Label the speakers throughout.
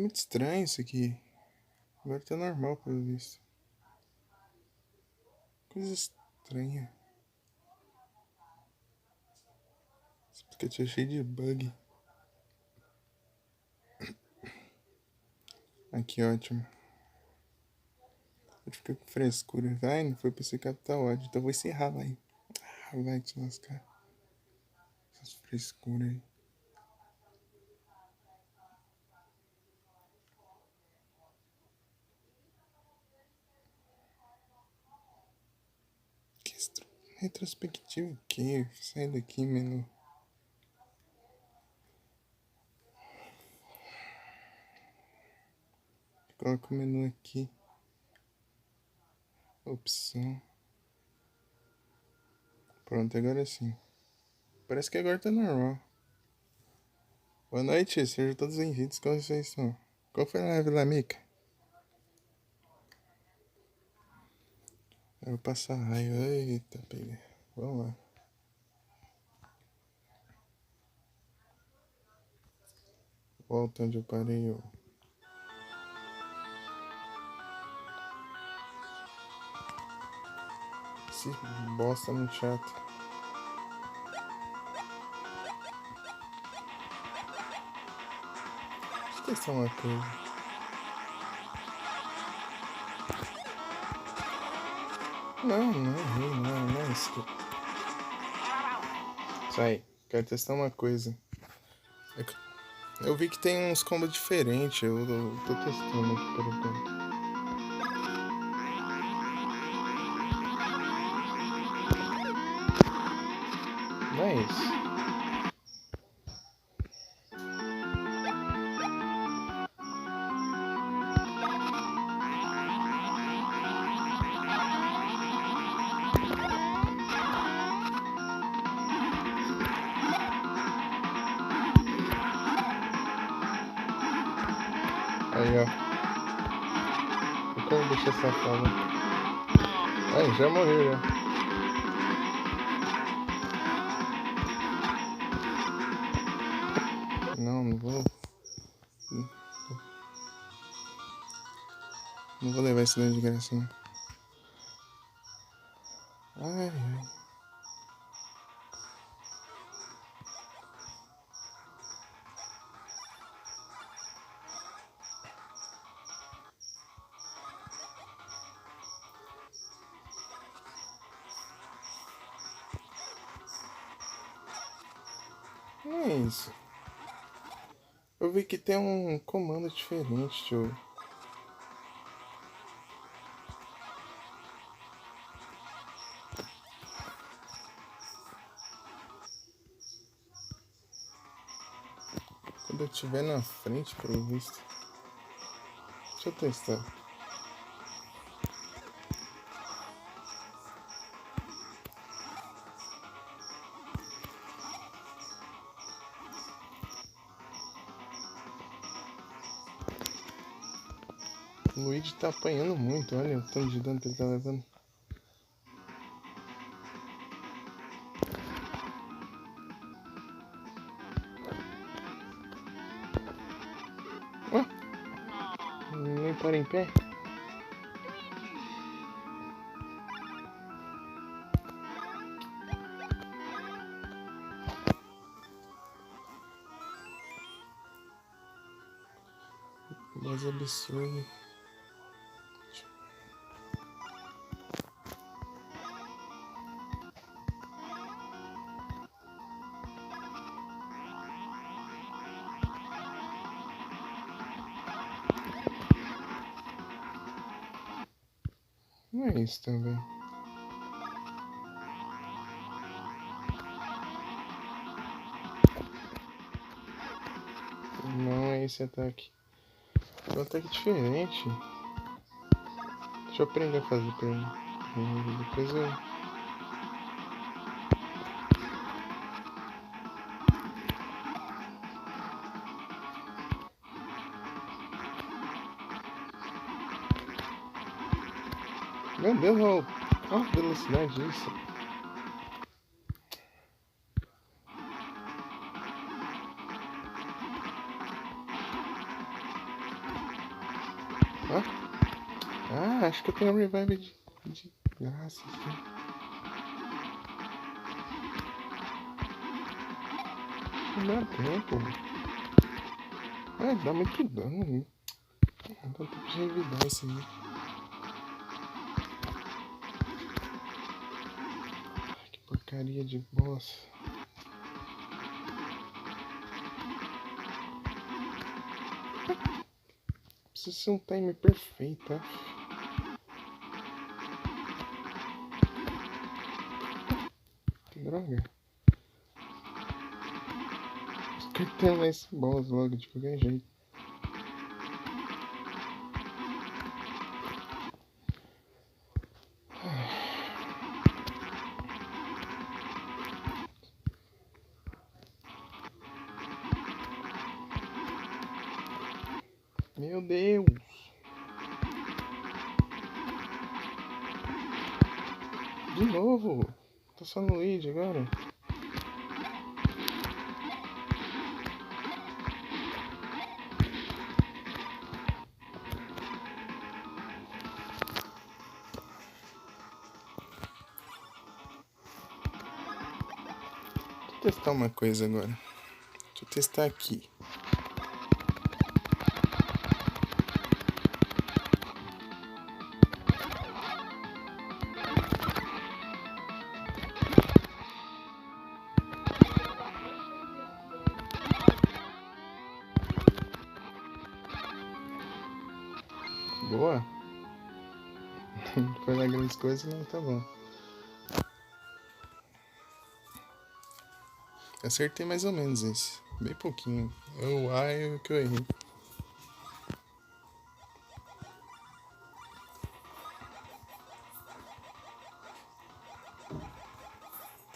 Speaker 1: muito estranho isso aqui. Agora tá normal, pelo visto. Coisa estranha. Esse aplicativo é cheio de bug. Aqui, ótimo. Eu fiquei com frescura. Vai, não foi pra você captar ódio. Então eu vou encerrar, vai. Vai te lascar. Essas frescuras aí. Que retrospectivo o quê? Sai daqui, menu. Coloca o menu aqui. Opção. Pronto, agora sim. Parece que agora tá normal. Boa noite, sejam todos bem-vindos. Como vocês estão? Qual foi a live lá, Mica? Eu vou passar raio. Eita, pega. Vamos lá. Volta onde eu parei. Esse bosta muito chato. Deixa eu testar uma coisa. Não é ruim, não é isso. Sai, quero testar uma coisa. Eu vi que tem uns combos diferentes. Eu tô testando aqui por enquanto. Não é isso. Aí, ó. Como deixa essa fala? Aí, já morreu, já. Não vou. Não vou levar isso daí de graça, não. Ai. Não é isso. Eu vi que tem um comando diferente, tio. Quando eu estiver na frente, pelo visto. Deixa eu testar. O Luigi tá apanhando muito, olha o tanto de dano que ele tá levando. Nem para em pé. Mais absurdo. Não é isso também. Não é esse ataque. É um ataque diferente. Deixa eu aprender a fazer pra mim. Depois eu... Meu Deus, olha a velocidade disso. Acho que eu tenho revive de graça, assim. Não dá tempo. Dá muito dano, né? Não dá tempo de revidar isso aí. Que porcaria de boss. Precisa ser um time perfeito, tá? Que droga. Quero terminar esse boss logo de qualquer jeito. Meu Deus! De novo! Tô só no lead agora. Deixa eu testar uma coisa agora. Deixa eu testar aqui. Boa. Não foi lá grandes coisas, mas tá bom. Acertei mais ou menos esse. Bem pouquinho. O que eu errei.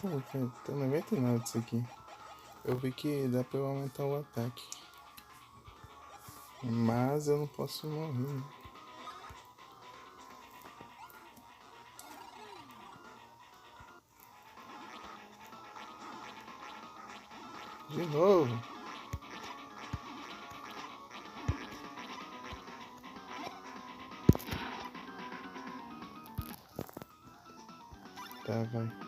Speaker 1: Tá 99 disso aqui. Eu vi que dá pra eu aumentar o ataque. Mas eu não posso morrer, né? De novo. Tá, vai.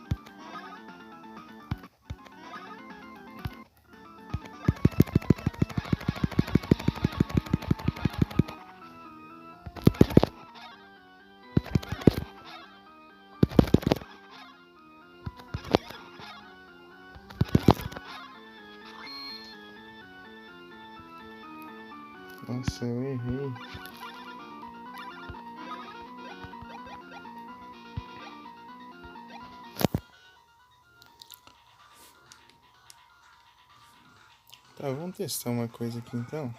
Speaker 1: Nossa, eu errei. Tá, vamos testar uma coisa aqui então.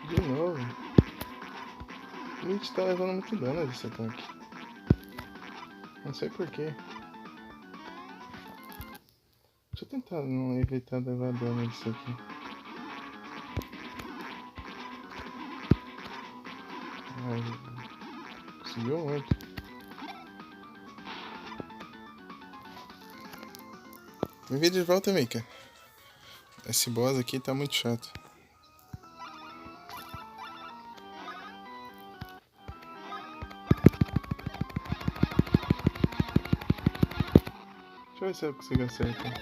Speaker 1: De novo. A gente tá levando muito dano desse ataque. Não sei porquê. Deixa eu tentar não evitar levar dano disso aqui. Conseguiu muito. Me vê de volta, Mika. Esse boss aqui tá muito chato. Deixa eu ver se eu consigo acertar.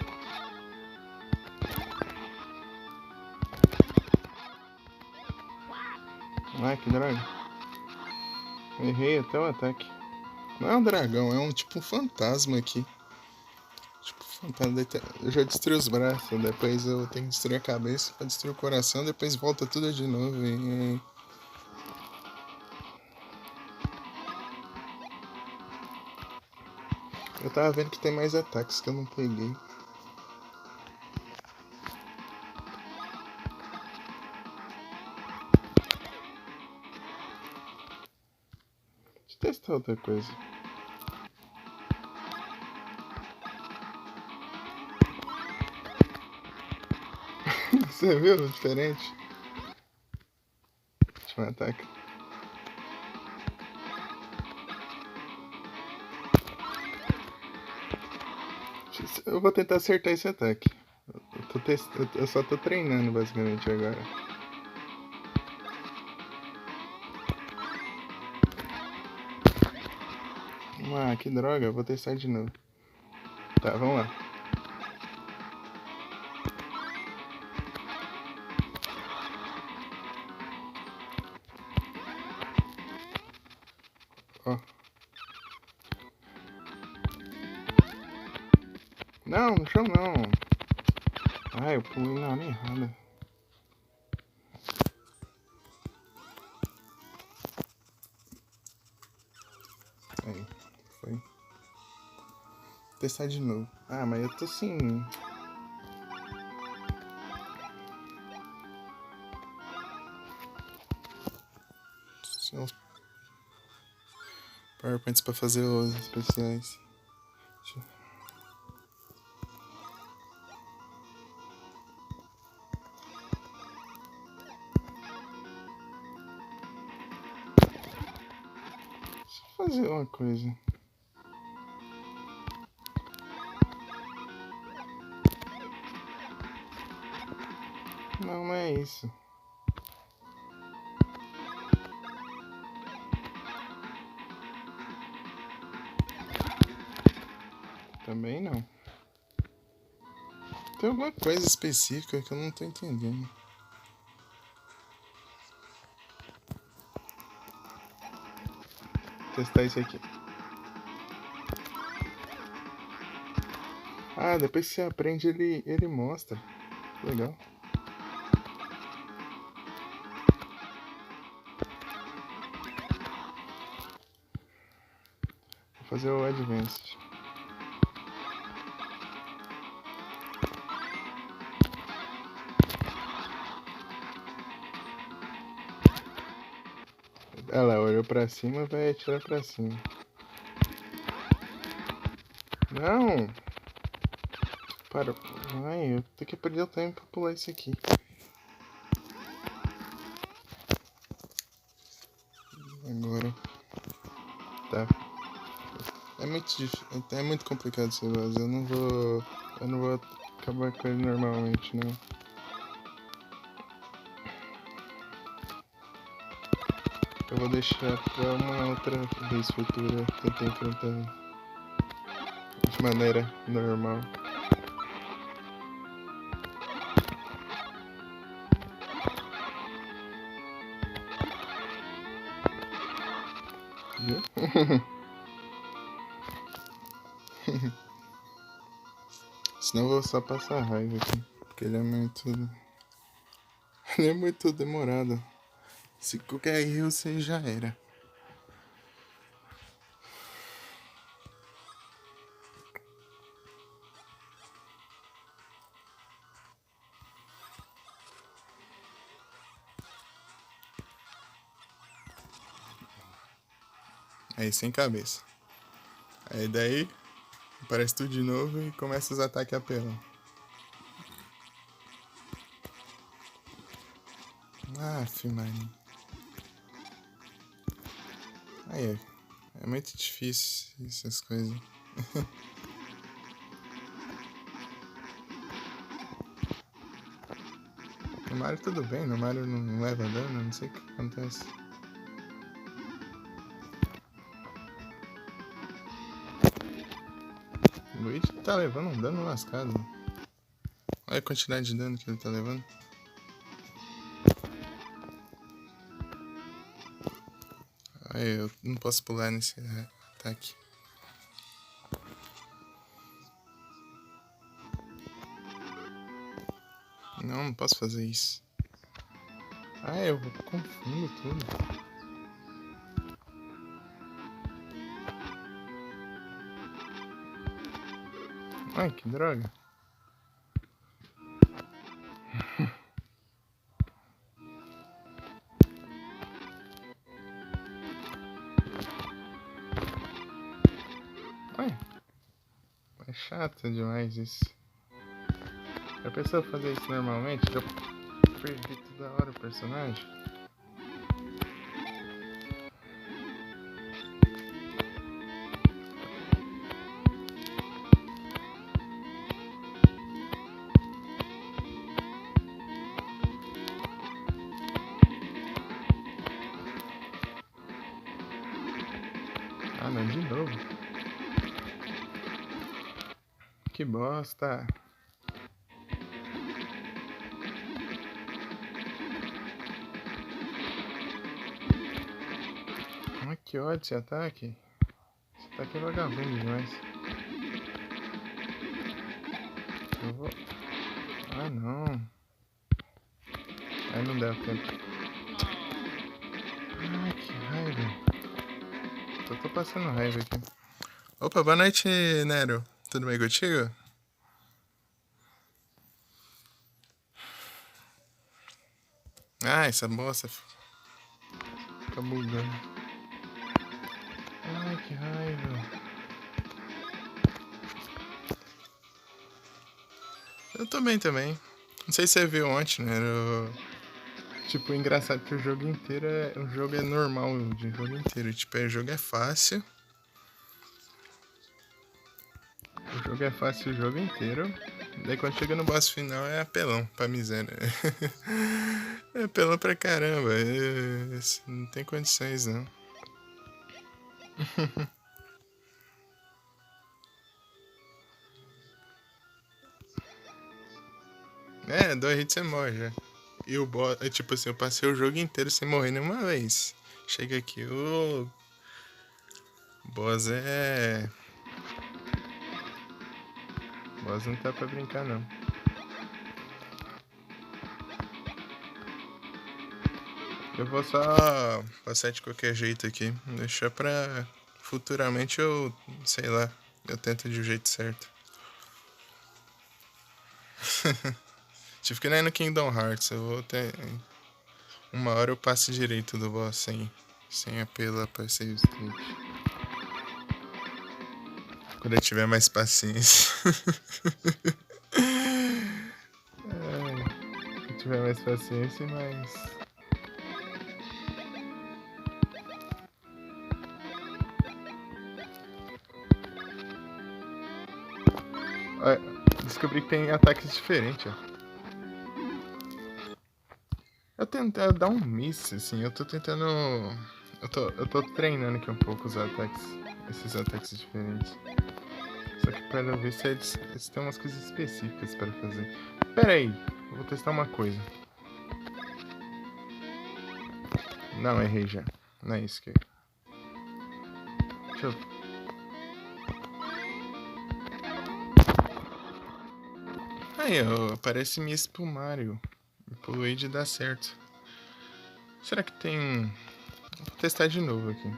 Speaker 1: Ai, que droga. Errei até o ataque. Não é um dragão, é um tipo um fantasma aqui. Tipo fantasma. Eu já destruí os braços, depois eu tenho que destruir a cabeça pra destruir o coração, depois volta tudo de novo. Eu tava vendo que tem mais ataques que eu não peguei. Deixa eu testar outra coisa. Você viu? Diferente. Último ataque. Eu vou tentar acertar esse ataque. Eu só tô treinando basicamente agora. Ah, que droga, eu vou testar de novo. Tá, vamos lá. Ó. Não, no chão não. Ai, eu pulei na hora errada. Aí, foi. Vou testar de novo. Ah, mas eu tô assim... Sem os PowerPoints pra fazer os especiais. Deixa eu... fazer uma coisa. Não, não é isso. Também não. Tem alguma coisa específica que eu não tô entendendo. Vou testar isso aqui. Ah, depois que você aprende, ele mostra. Legal. Vou fazer o Advanced. Ela olhou pra cima, vai atirar pra cima. Não! Para. Ai, eu tenho que perder o tempo pra pular isso aqui. Agora. Tá. É muito complicado esse boss. Eu não vou acabar com ele normalmente, não. Eu vou deixar pra uma outra vez futura tentar enfrentar de maneira normal. Viu? Senão eu vou só passar raiva aqui. Porque ele é muito. Ele é muito demorado. Se qualquer erro você já era. Aí sem cabeça. Aí daí aparece tudo de novo e começa os ataques apelão. Maria. Aí é muito difícil essas coisas. No Mario tudo bem, no Mario não leva dano, não sei o que acontece. O Luigi tá levando um dano lascado. Olha a quantidade de dano que ele tá levando. Aí eu não posso pular nesse ataque. Não posso fazer isso. Eu confundo tudo. Ai, que droga. É chato demais isso. A pessoa fazer isso normalmente, já perdi toda hora o personagem. Ah, não, de novo. Que bosta. Ai, que ódio esse ataque. Esse ataque é vagabundo demais. Eu vou... Ah, não. Aí não deu tempo. Ai, que raiva. Tô passando raiva aqui. Opa, boa noite, Nero. Tudo bem contigo? Ah, essa moça fica bugando. Ai, que raiva. Eu tô bem também. Não sei se você viu ontem, né? Tipo, engraçado que o jogo inteiro o jogo é normal, o jogo inteiro. Tipo, o jogo é fácil. O jogo é fácil o jogo inteiro. Daí quando chega no boss final é apelão pra miséria. É apelão pra caramba. Não tem condições não. É, 2 hits você morre já. E o boss, tipo assim, eu passei o jogo inteiro sem morrer nenhuma vez. Chega aqui, o boss é. O boss não tá pra brincar não. Eu vou só passar de qualquer jeito aqui. Deixar pra. Futuramente eu. Sei lá. Eu tento de um jeito certo. Tive que nem no Kingdom Hearts. Eu vou ter. Uma hora eu passo direito do boss sem apelar pra save state. Quando eu tiver mais paciência. Se eu tiver mais paciência, mas. Descobri que tem ataques diferentes, ó. Eu tento dar um miss, assim, eu tô tentando. Eu tô treinando aqui um pouco os ataques. Esses ataques diferentes. Só que pra ver se eles têm umas coisas específicas pra fazer. Pera aí, eu vou testar uma coisa. Não, errei já. Não é isso que eu... Deixa eu... Aí, ó, aparece Miss pro Mario. Pro Luigi dá certo. Será que tem... Vou testar de novo aqui.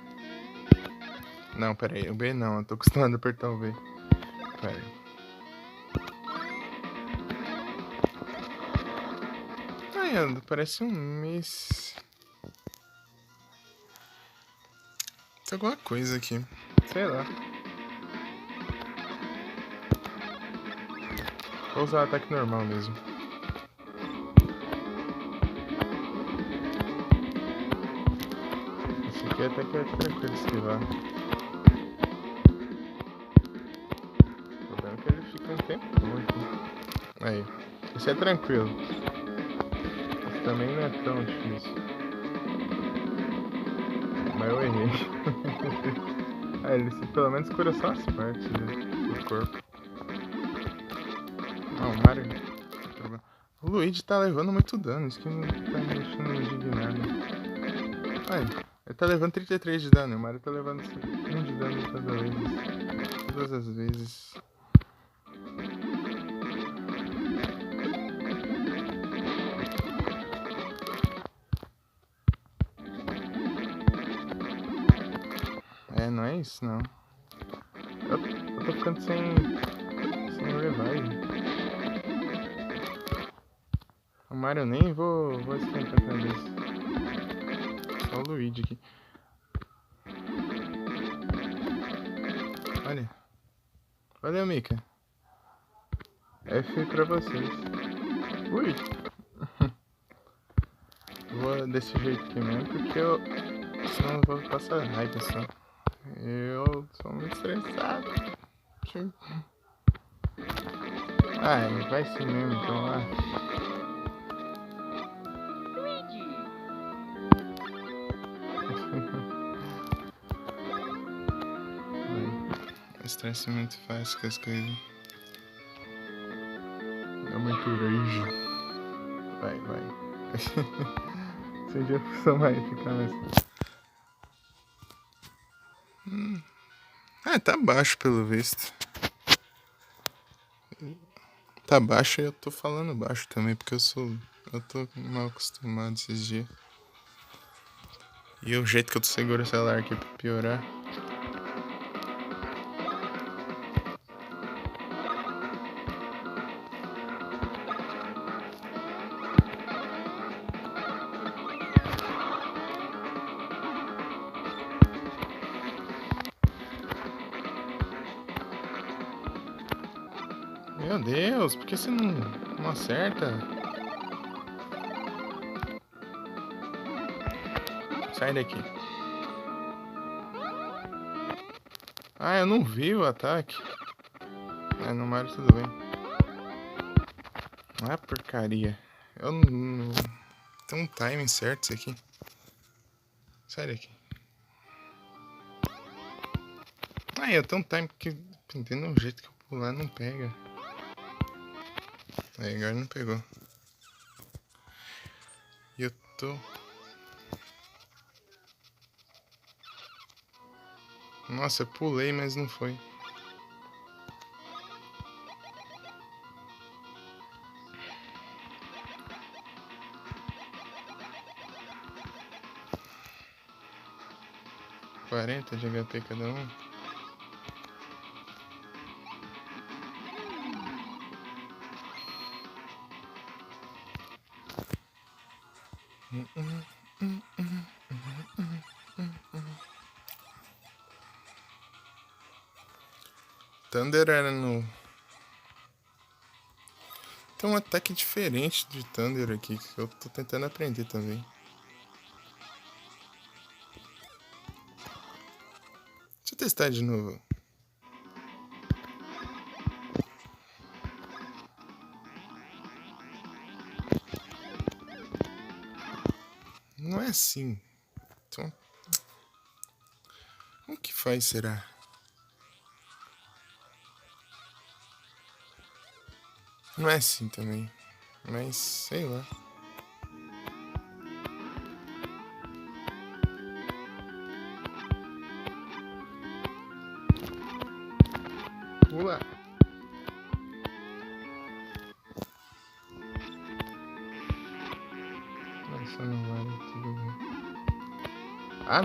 Speaker 1: Não, pera aí, o B não, eu tô acostumado a apertar o B. Pera aí. Ai, parece um Miss... Tem alguma coisa aqui. Sei lá. Vou usar o ataque normal mesmo. Esse aqui até que é tranquilo esquivar. O problema é que ele fica um tempo aqui. Aí. Esse é tranquilo. Esse também não é tão difícil. Mas eu errei. Ele pelo menos cura só as partes do corpo. Ah, o Mario. O Luigi tá levando muito dano, isso que não tá me deixando indignado. Ele tá levando 33 de dano, o Mario tá levando 1 de dano todas as vezes. Não é isso não. Eu tô ficando sem revive. O Mario nem vou esquentar a cabeça. Só o Luigi aqui. Olha. Valeu, Mika. F pra vocês. Ui! Vou desse jeito aqui mesmo, porque eu... senão eu vou passar raiva só. Eu sou muito estressado. Ai, vai ser mesmo, então lá. Estresse muito fácil com as coisas. É muito rage. Vai. Se um dia só vai ficar mais. Tá baixo pelo visto. Tá baixo e eu tô falando baixo também, porque eu tô mal acostumado esses dias. E o jeito que eu tô seguro o celular aqui pra piorar. Meu Deus, por que você não acerta? Sai daqui. Eu não vi o ataque. No Mario tudo bem. Porcaria. Eu não... Tem um timing certo isso aqui. Sai daqui. Eu tenho um time que... Entendendo um jeito que eu pular não pega. Agora não pegou. E eu tô... Nossa, eu pulei, mas não foi. $40 de HP cada um. Thunder era no... Tem um ataque diferente de Thunder aqui, que eu tô tentando aprender também. Deixa eu testar de novo. Não é assim. Então... Como que faz, será? Não é assim também. Mas, sei lá. Pula. Nossa, não vale, tudo bem.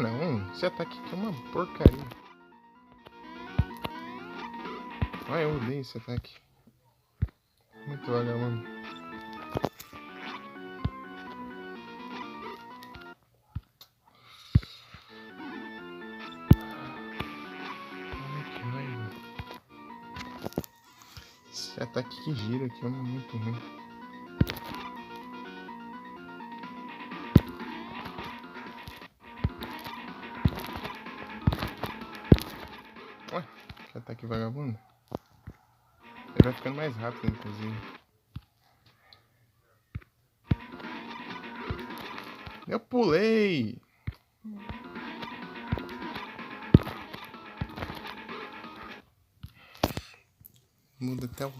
Speaker 1: Não. Esse ataque aqui é uma porcaria. Eu odeio esse ataque. Muito vagabundo. Que raiva. Esse ataque que gira aqui é muito ruim. Que ataque vagabundo. Ele vai ficando mais rápido, inclusive. Eu pulei! Muda até o...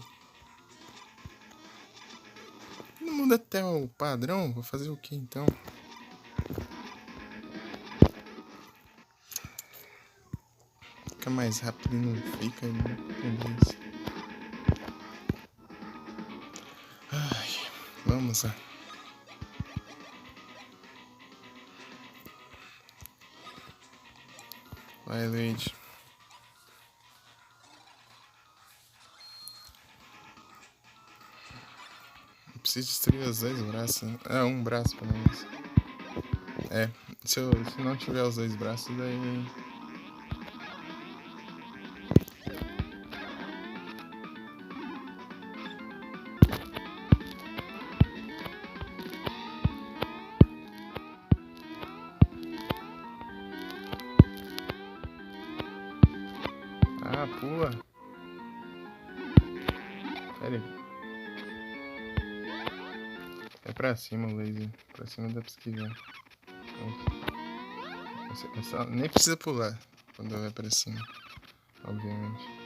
Speaker 1: Não muda até o padrão? Vou fazer o que então? Fica mais rápido e não fica, beleza. Vamos lá. Vai, Luigi. Eu preciso destruir os dois braços. Um braço pelo menos. Se não tiver os dois braços, daí... Ah, pula. Pera aí. É pra cima o laser. Pra cima dá pra esquivar. Nem precisa pular quando vai pra cima. Obviamente.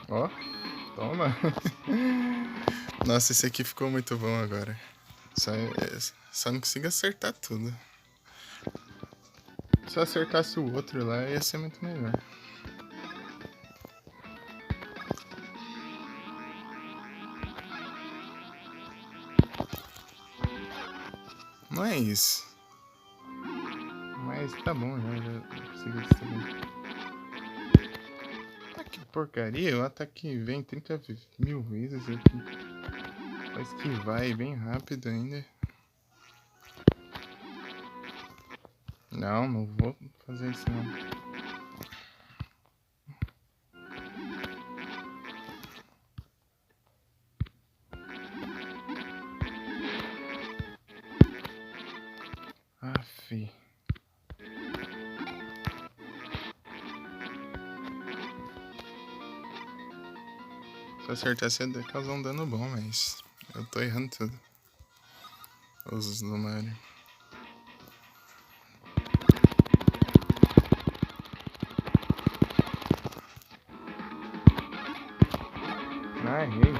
Speaker 1: Ó, toma. Nossa, esse aqui ficou muito bom agora. Só não consigo acertar tudo. Se eu acertasse o outro lá, ia ser muito melhor. Não é isso. Mas tá bom, já consegui destruir. Ah, que porcaria, o ataque vem 30.000 vezes aqui. Vai esquivar e bem rápido ainda. Não vou fazer isso não. Aff. Se eu acertasse ia causar um dano bom, mas eu tô errando tudo. Os do Mario. Ah, errei.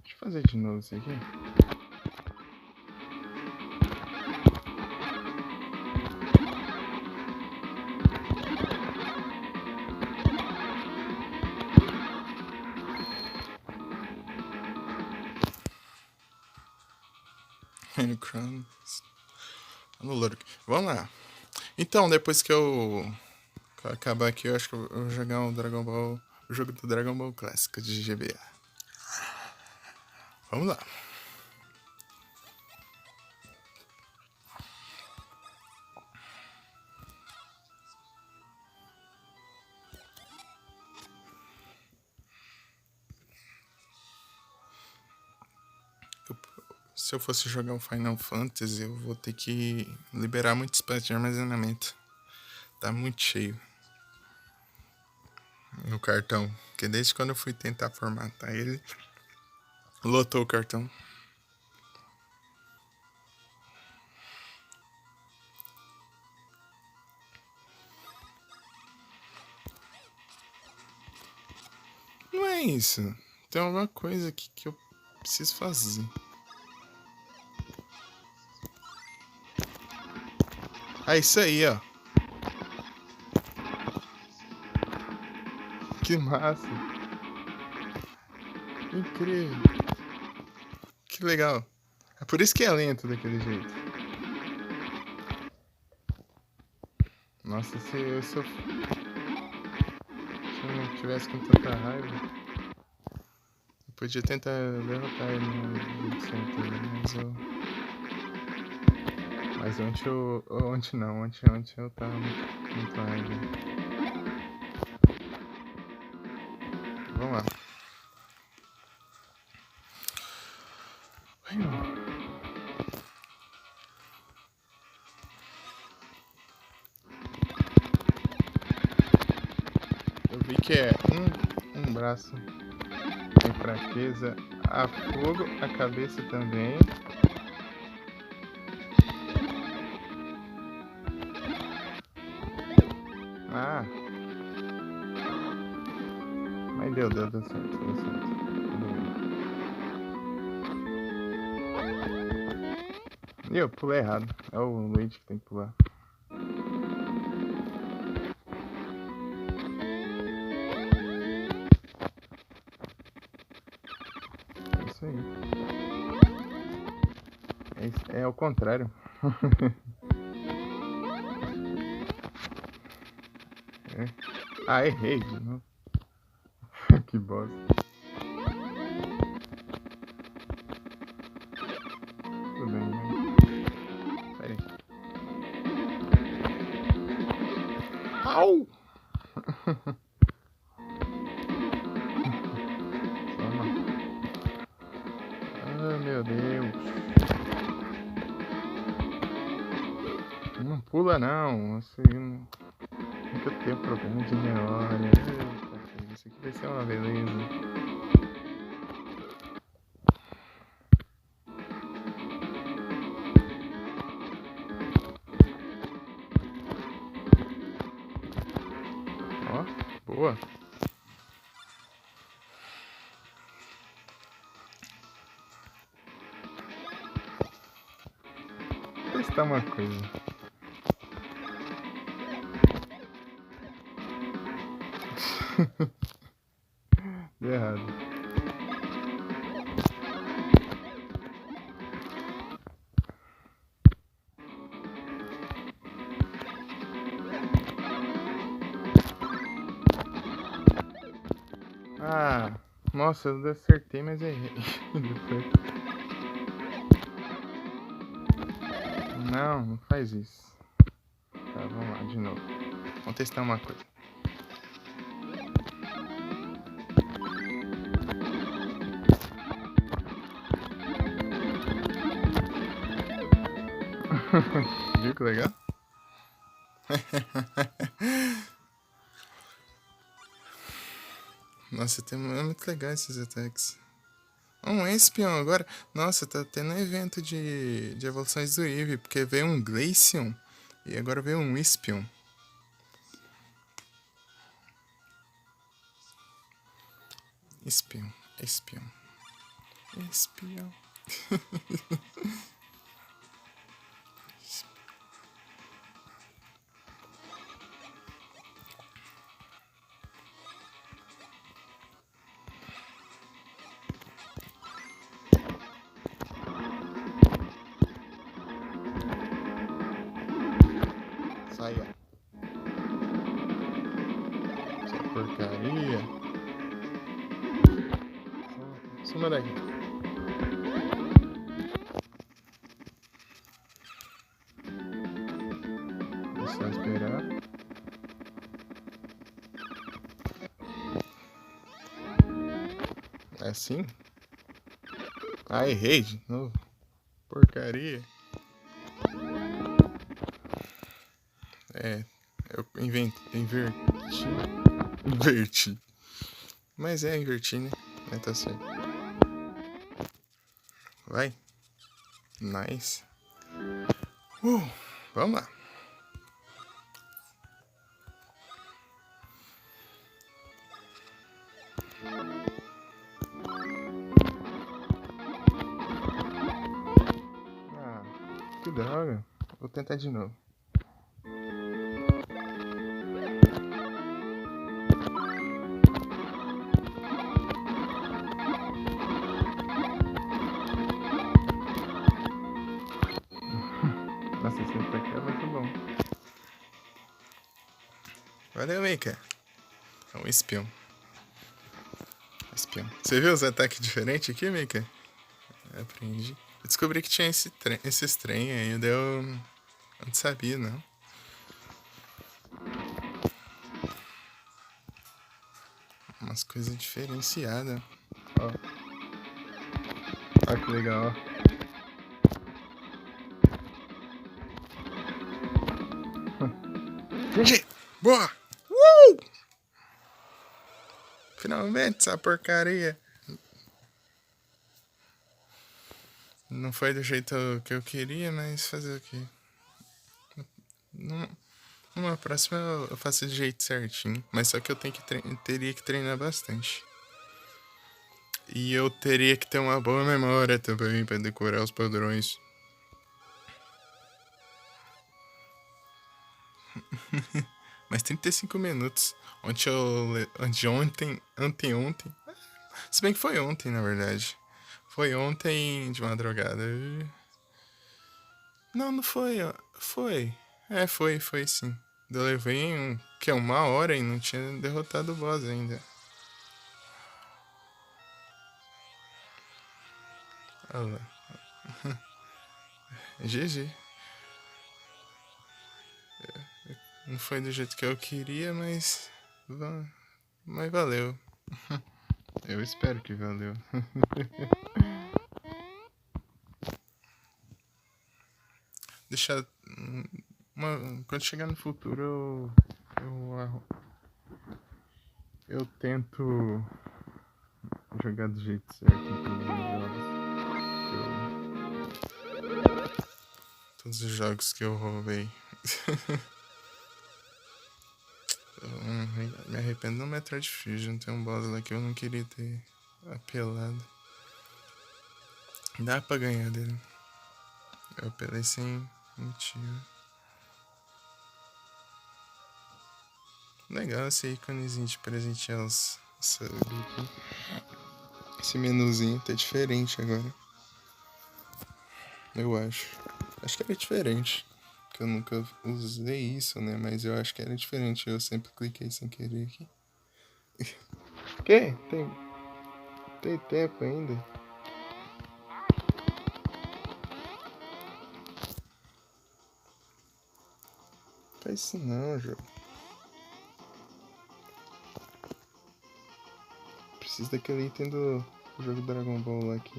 Speaker 1: Deixa eu fazer de novo isso aqui. Vamos lá. Então, depois que eu acabar aqui, eu acho que eu vou jogar o jogo do Dragon Ball clássico de GBA. Vamos lá. Se eu fosse jogar um Final Fantasy, eu vou ter que liberar muito espaço de armazenamento. Tá muito cheio no cartão. Porque desde quando eu fui tentar formatar ele, lotou o cartão. Não é isso. Tem alguma coisa aqui que eu preciso fazer. Ah, isso aí, ó. Que massa. Incrível. Que legal. É por isso que é lento daquele jeito. Nossa, se eu não tivesse com tanta raiva, eu podia tentar derrotar ele no jeito certo, mas ontem eu tava muito raiva. Vamos lá. Eu vi que é um braço tem fraqueza a fogo, a cabeça também. Ah. Mas deu certo. E eu pulei errado. É o Luigi que tem que pular. É isso aí. É ao contrário. É. Ah, errei. Não. Que bosta. Tudo bem, né? Pera aí. Au! Toma. Ah, meu Deus. Não pula não. Assim, nunca tem problema de memória. Eita, isso aqui vai ser uma beleza. Ó, boa. Vou testar uma coisa. Deu errado. Ah, nossa, eu acertei, mas errei. Depois. Não, não faz isso. Tá, vamos lá, de novo. Vamos testar uma coisa. Viu que legal? Nossa, é muito legal esses ataques. Um Espion agora. Nossa, tá tendo um evento de evoluções do Eevee, porque veio um Glaceon e agora veio um Espion. Espion, Espion, Espion. Saia. Essa porcaria. Suma daqui. É só esperar. É assim? Ah, errei de novo. Porcaria. É, eu inverti. Mas é inverti, né? É, tá certo. Vai. Nice. Vamos lá. Ah, que droga. Vou tentar de novo. Nossa, esse ataque é muito bom. Valeu, Mika. É um espião. Espião. Você viu os ataques diferentes aqui, Mika? Aprendi. Eu descobri que tinha esses trem aí, eu não sabia, não. Umas coisas diferenciadas. Ó. Ó que legal, ó. GG! Boa! Finalmente essa porcaria. Não foi do jeito que eu queria, mas fazer o quê? Numa próxima eu faço do jeito certinho. Mas só que eu teria que treinar bastante. E eu teria que ter uma boa memória também pra decorar os padrões. Mas 35 minutos. Anteontem. Se bem que foi ontem, na verdade. Foi ontem de madrugada. Não, não foi, ó. Foi. É, foi sim. Eu levei uma hora e não tinha derrotado o boss ainda. Olha lá. GG. Não foi do jeito que eu queria, mas valeu. Eu espero que valeu. Deixar. Quando chegar no futuro, eu tento jogar do jeito certo em todos os jogos. Todos os jogos que eu roubei. Me arrependo no Metroid Fusion. Tem um boss lá que eu não queria ter apelado. Dá pra ganhar dele. Eu apelei sem motivo. Legal esse íconezinho de presentear os subs aqui. Esse menuzinho tá diferente agora. Eu acho. Acho que era diferente. Que eu nunca usei isso, né? Mas eu acho que era diferente. Eu sempre cliquei sem querer aqui. Que? Tem tempo ainda? Faz isso não, jogo. Preciso daquele item do jogo Dragon Ball lá aqui.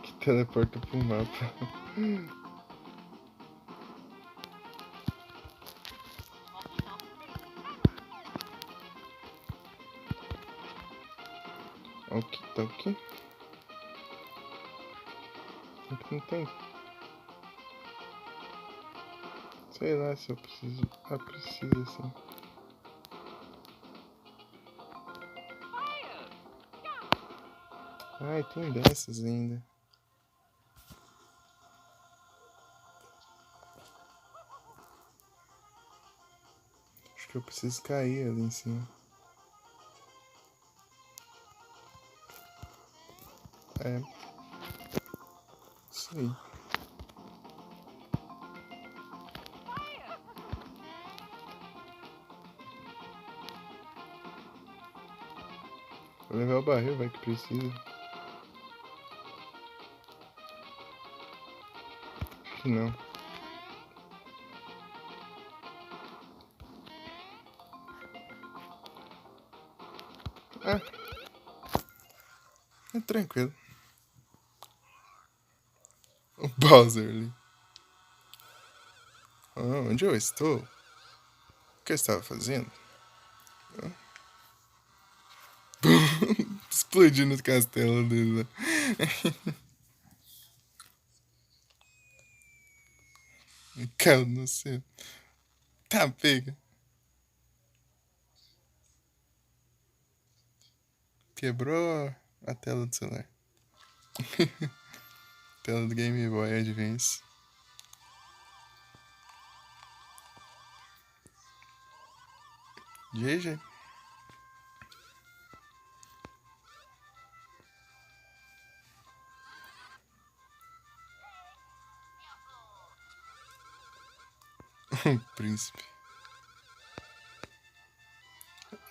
Speaker 1: Que teleporta pro mapa. Ok, tá ok. Não tem. Sei lá se eu preciso. Ah, precisa sim. Ai, tem dessas ainda. Acho que eu preciso cair ali em cima. É. Isso aí. Vou levar o barril, vai que precisa. Acho que não. Ah. É tranquilo. O Bowser ali. Oh, onde eu estou? O que eu estava fazendo? Explodindo o castelo dele. Caiu no céu. Tá, pega. Quebrou a tela do celular. Tela do Game Boy Advance. GG. Príncipe.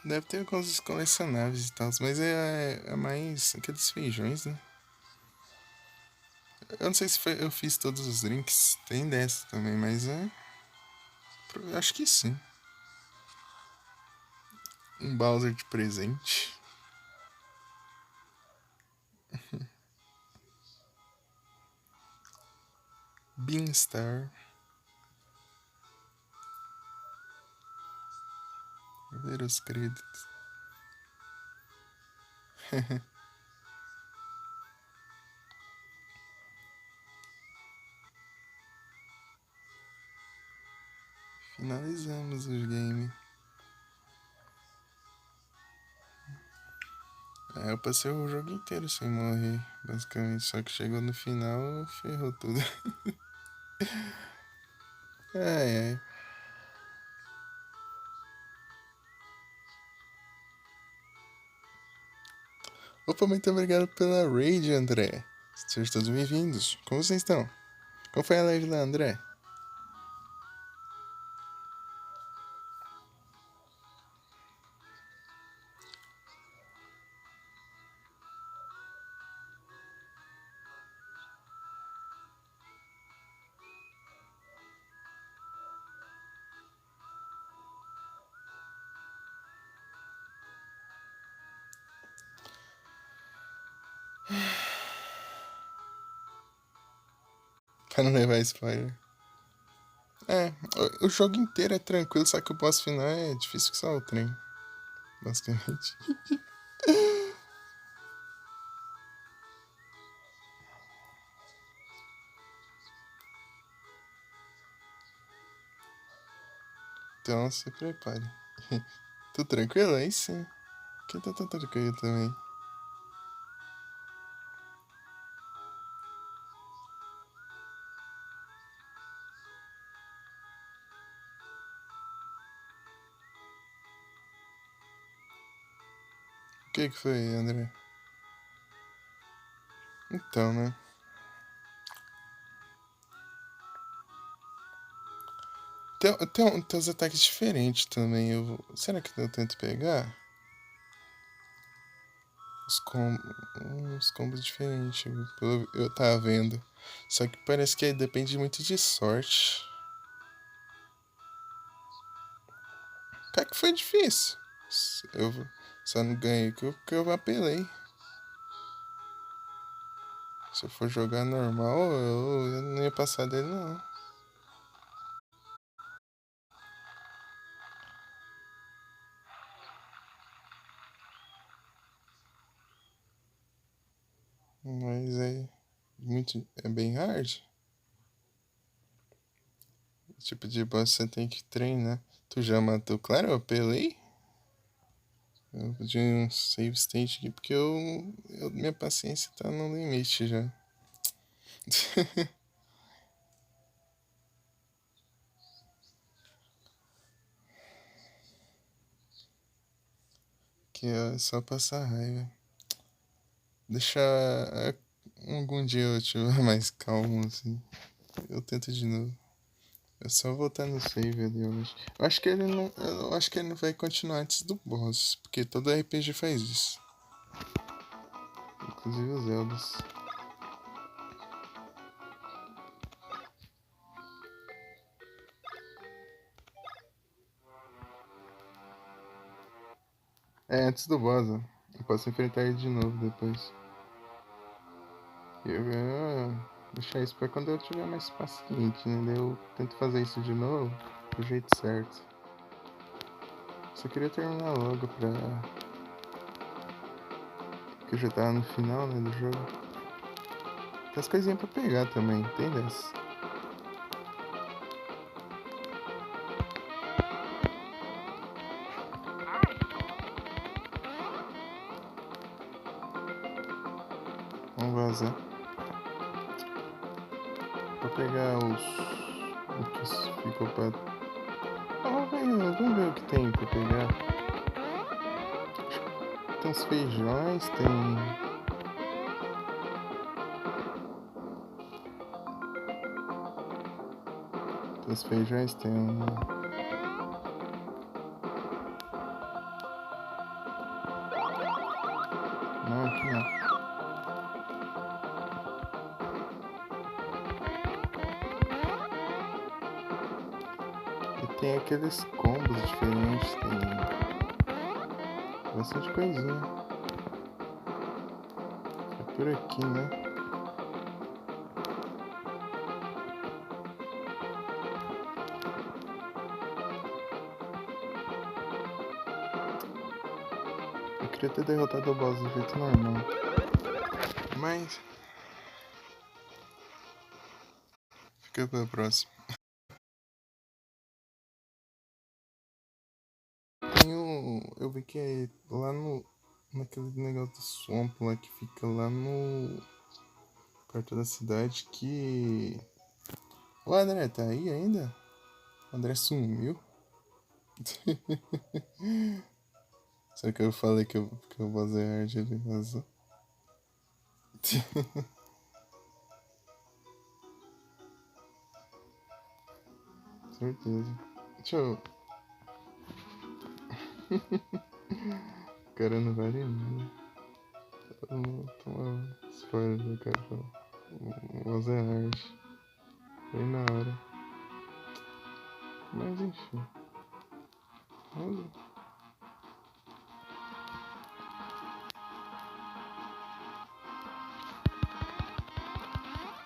Speaker 1: Deve ter alguns colecionáveis e tal, mas é mais aqueles feijões, né? Eu não sei se eu fiz todos os drinks. Tem dessa também, mas é. Acho que sim. Um Bowser de presente. Beanstar. Ver os créditos. Finalizamos os games. É, eu passei o jogo inteiro sem morrer, basicamente. Só que chegou no final, ferrou tudo. É. Opa, muito obrigado pela raid, André. Sejam todos bem-vindos. Como vocês estão? Como foi a live lá, André? Pra não levar spoiler. É, o jogo inteiro é tranquilo, só que o boss final é difícil que só o trem. Basicamente. Então se prepare. Tudo tranquilo? Aí sim. Aqui tá tudo tranquilo também. O que foi, André? Então, né? Tem uns ataques diferentes também. Será que eu tento pegar? Os uns combos diferentes. Pelo eu tava vendo. Só que parece que aí depende muito de sorte. Cara que foi difícil. Eu só não ganhei porque eu apelei. Se eu for jogar normal, eu não ia passar dele não. Mas é bem hard. O tipo de boss você tem que treinar. Tu já matou? Claro, eu apelei. Eu pedi um save state aqui porque minha paciência tá no limite já. Que é só passar raiva. Deixa algum dia eu tiver mais calmo, assim. Eu tento de novo. É só voltar no save ali, eu acho. Eu acho que ele não vai continuar antes do boss. Porque todo RPG faz isso. Inclusive os Zeldas. É, antes do boss, ó. Eu posso enfrentar ele de novo depois. Eu vou deixar isso pra quando eu tiver mais paciente, né? Daí eu tento fazer isso de novo do jeito certo. Só queria terminar logo pra. Porque já tava no final, né, do jogo. Tem as coisinhas pra pegar também, tem dessa. Vamos vazar. Vou pegar o que ficou pra. Vamos ver o que tem pra pegar. Tem uns feijões, tem. Tem os feijões, tem um. Não, aqui não. E tem aqueles combos diferentes, tem bastante coisinha. É por aqui, né? Eu queria ter derrotado o boss do jeito normal. Mas. Fica pra próxima. Tem um. Eu vi que é lá no. Naquele negócio do swamp lá que fica lá no. Perto da cidade que. O André tá aí ainda? O André sumiu? Será que eu falei que eu vou fazer hard ele vazou? Certeza. Deixa eu. O cara não vale nada. Toma spoiler do cara falar. O Ozehard. Bem na hora. Mas enfim. Olha.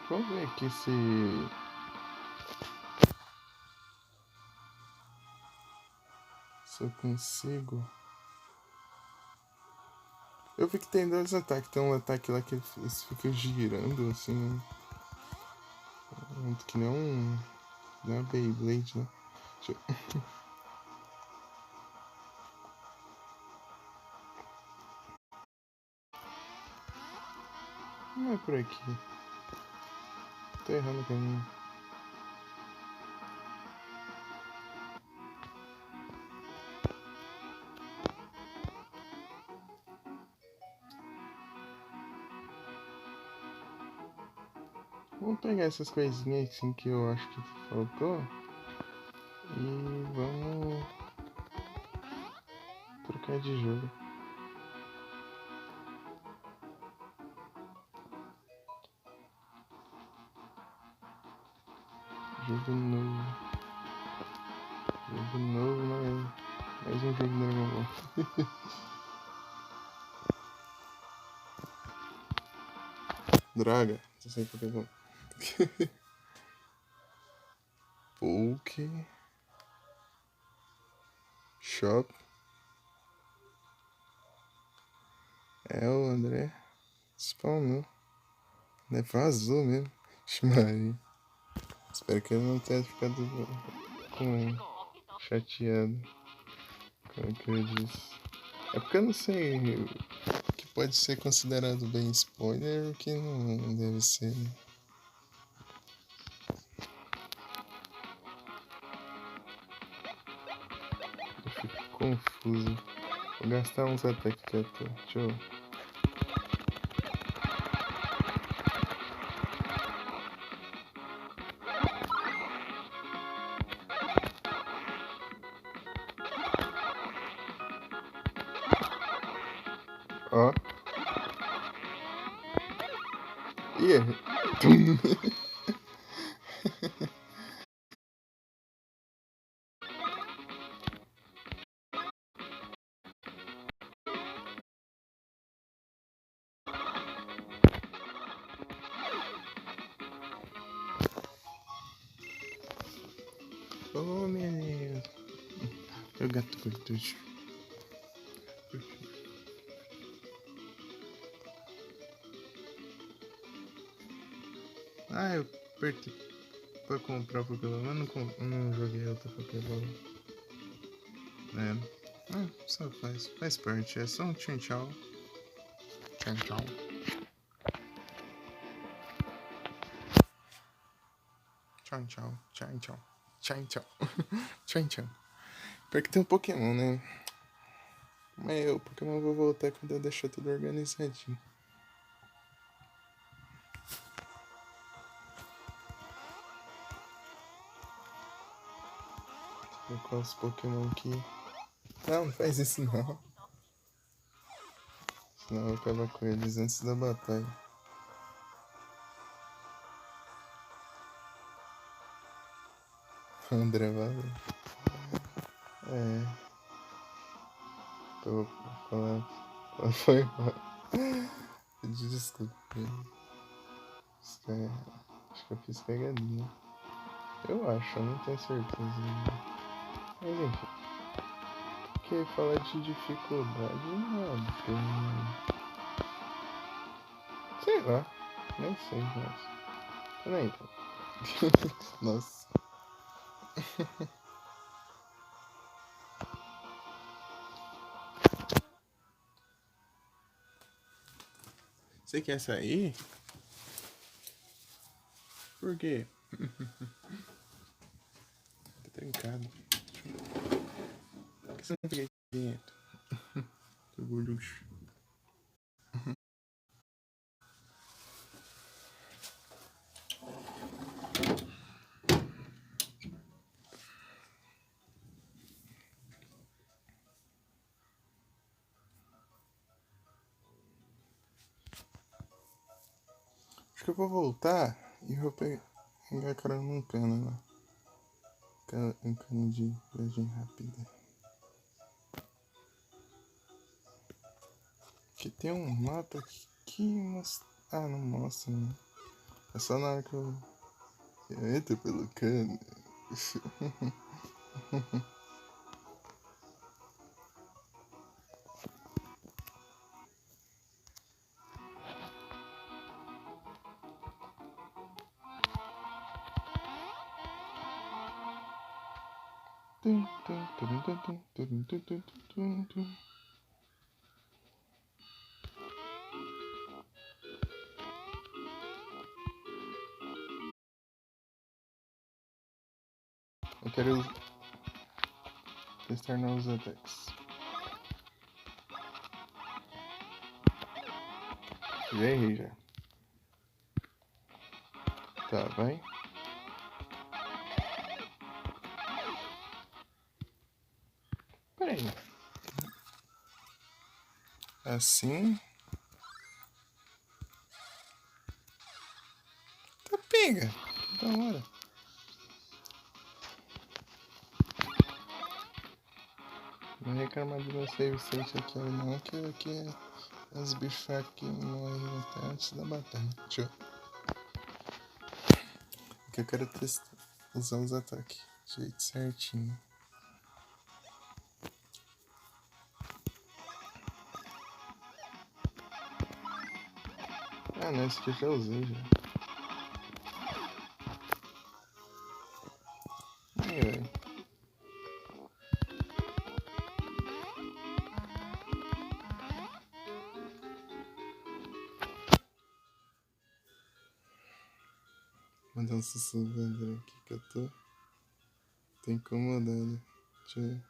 Speaker 1: Vamos ver aqui se eu consigo. Eu vi que tem dois ataques. Tem um ataque lá que eles ficam girando assim. Que nem um. Não é Beyblade, né? Deixa eu... Não é por aqui. Tô errando o caminho. Vamos pegar essas coisinhas assim que eu acho que faltou. E vamos trocar de jogo. Jogo novo. Jogo novo, mais um jogo normal. Droga, tô sem Pokémon. Poké Shop. É o André. Spawnou. Né? Vazou mesmo. Maria. Espero que ele não tenha ficado chateado com o que eu disse. É porque eu não sei o que pode ser considerado bem spoiler e o que não deve ser. Né? Eu fico confuso. Vou gastar uns ataques que eu tô. Deixa eu. Ó. Ih, oh, meu Deus. Meu gato cartucho. Ah, eu apertei pra comprar Pokébola, mas não joguei outra Pokébola. É. Ah, só faz parte. É só um tchau tchau. Tchau tchau. Tchau tchau. Tchau tchau. Tchau tchau. Tchau tchau. Pior que tem um Pokémon, né? Mas o Pokémon eu vou voltar quando eu deixar tudo organizadinho. Vou colocar os Pokémon aqui. Não faz isso não. Senão eu acabo com eles antes da batalha. André, valeu. É. Tô falando. Foi mal. Desculpa. Acho que eu fiz pegadinha. Eu acho, eu não tenho certeza. Mas enfim. Porque falar de dificuldade não é bem. Sei lá. Nem sei, mas. Peraí. Nossa. Você quer sair? Por quê? Tá trancado. Por que você não fica aqui dentro? Seu gorducho. que eu vou voltar e vou pegar carona num cano lá. Um cano de viagem rápida. Aqui tem um mapa que mostra... Ah, não mostra, não. É só na hora que eu entro pelo cano. Eu quero testar novos ataques. Já errei já. Tá, vai. Peraí. Assim. Tá, pega. Da hora. Não reclamar do meu save state aqui não, que aqui é os bichos que morrem até antes da batalha. Deixa eu... Aqui eu quero testar, usar os ataques do jeito certinho. Ah, não, esse aqui eu já usei já. Aí, velho. Mandar um sussurro aqui que eu tô incomodado. Deixa eu ver.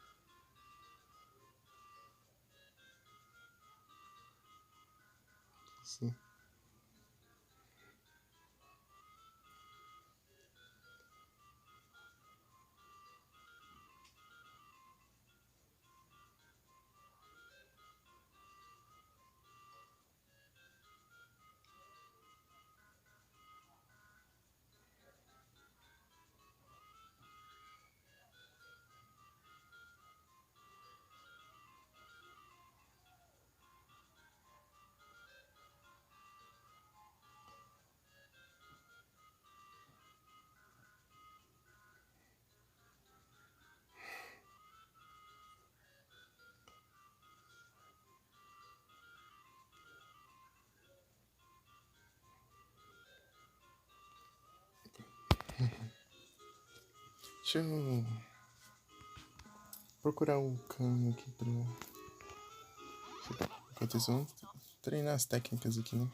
Speaker 1: Deixa eu procurar o cano aqui pra... Enquanto isso, vamos treinar as técnicas aqui, né?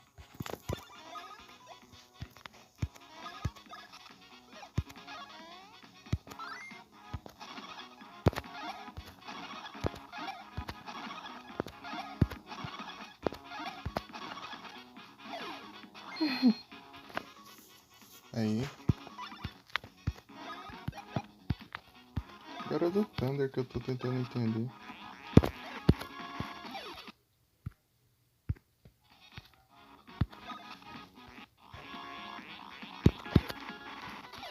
Speaker 1: Aí. Agora é do Thunder que eu tô tentando entender.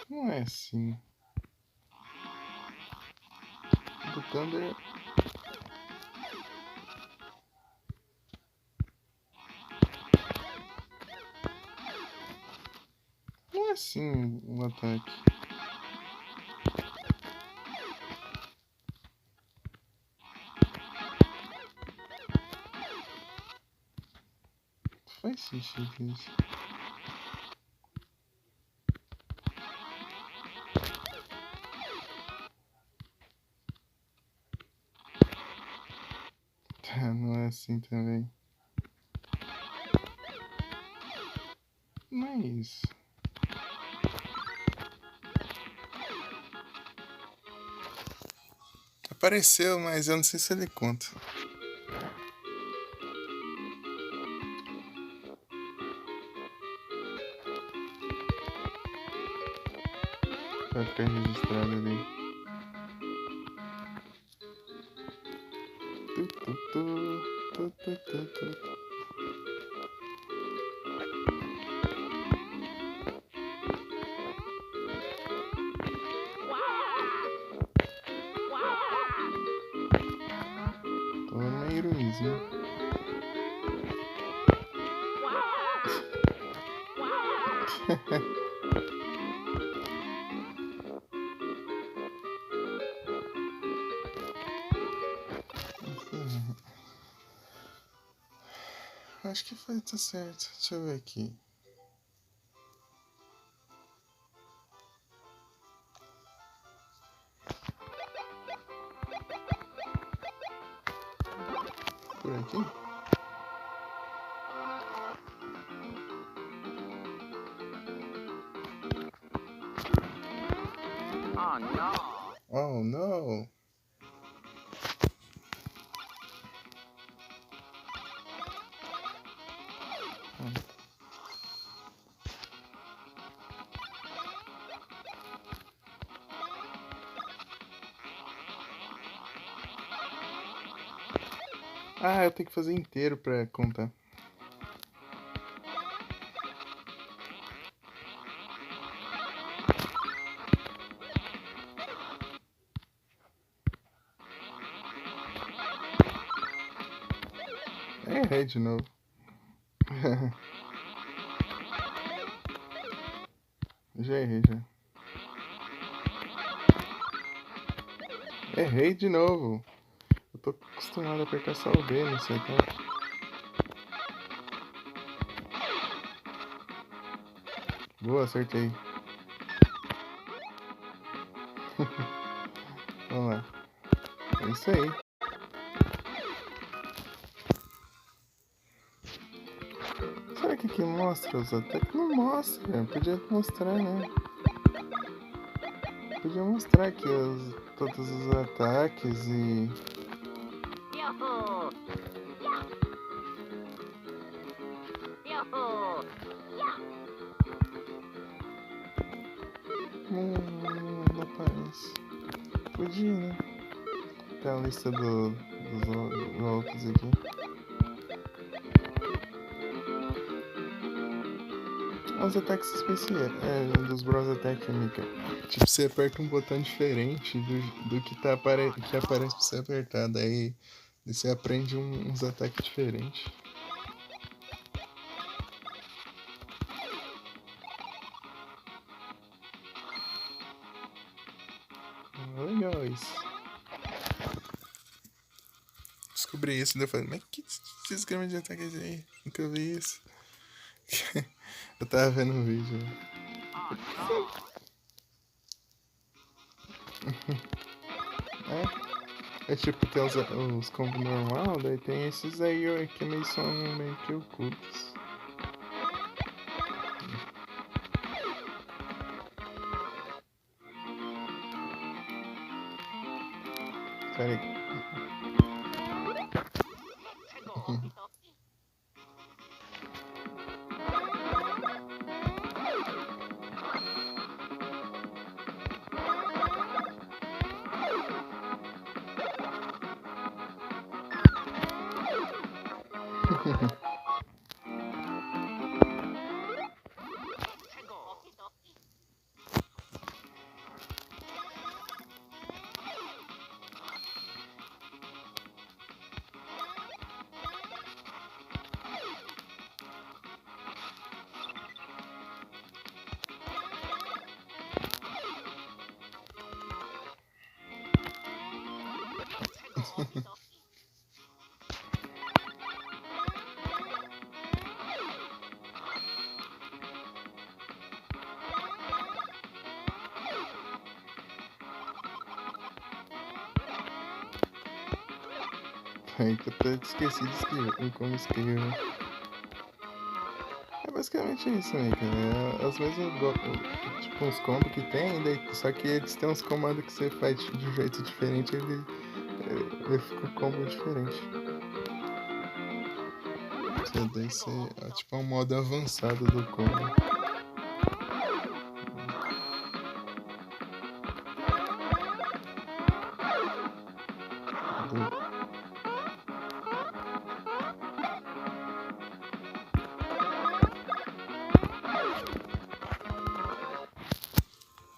Speaker 1: Não é assim. Do Thunder... Não é assim o ataque. Faz sentido isso. Tá, não é assim também. Mas... Apareceu, mas eu não sei se ele conta. Vai ficar registrado ali. Acho que foi, tá certo. Deixa eu ver aqui. Por aqui?
Speaker 2: Oh no!
Speaker 1: Oh, não! Ah, eu tenho que fazer inteiro pra contar. Errei de novo. Já errei, já. Errei de novo. Eu tô acostumado a apertar só o B nesse ataque. Boa, acertei. Vamos lá. É isso aí. Será que mostra os ataques? Não mostra. Podia mostrar, né? Podia mostrar aqui todos os ataques e...
Speaker 2: Yahoo! Yahoo!
Speaker 1: Não aparece. Podia, né? Tem a lista dos golpes aqui. Os ataques especiais. Dos Bros Attack, Mika. Tipo, você aperta um botão diferente do que, que aparece pra você apertar. Daí você aprende uns ataques diferentes. Legal isso. Descobri isso, daí eu falei, mas que esquema de ataque é esse aí? Nunca vi isso. Eu tava vendo um vídeo. É tipo, tem os combos normal, daí tem esses aí ó, que meio são meio que ocultos. Pera aí. Aí que eu até esqueci de escrever, como escrever. É basicamente isso, né, cara? É os mesmos tipo, uns combos que tem, daí, só que eles têm uns comandos que você faz de um jeito diferente, ele fica um combo diferente. Daí você, é tipo um modo avançado do combo.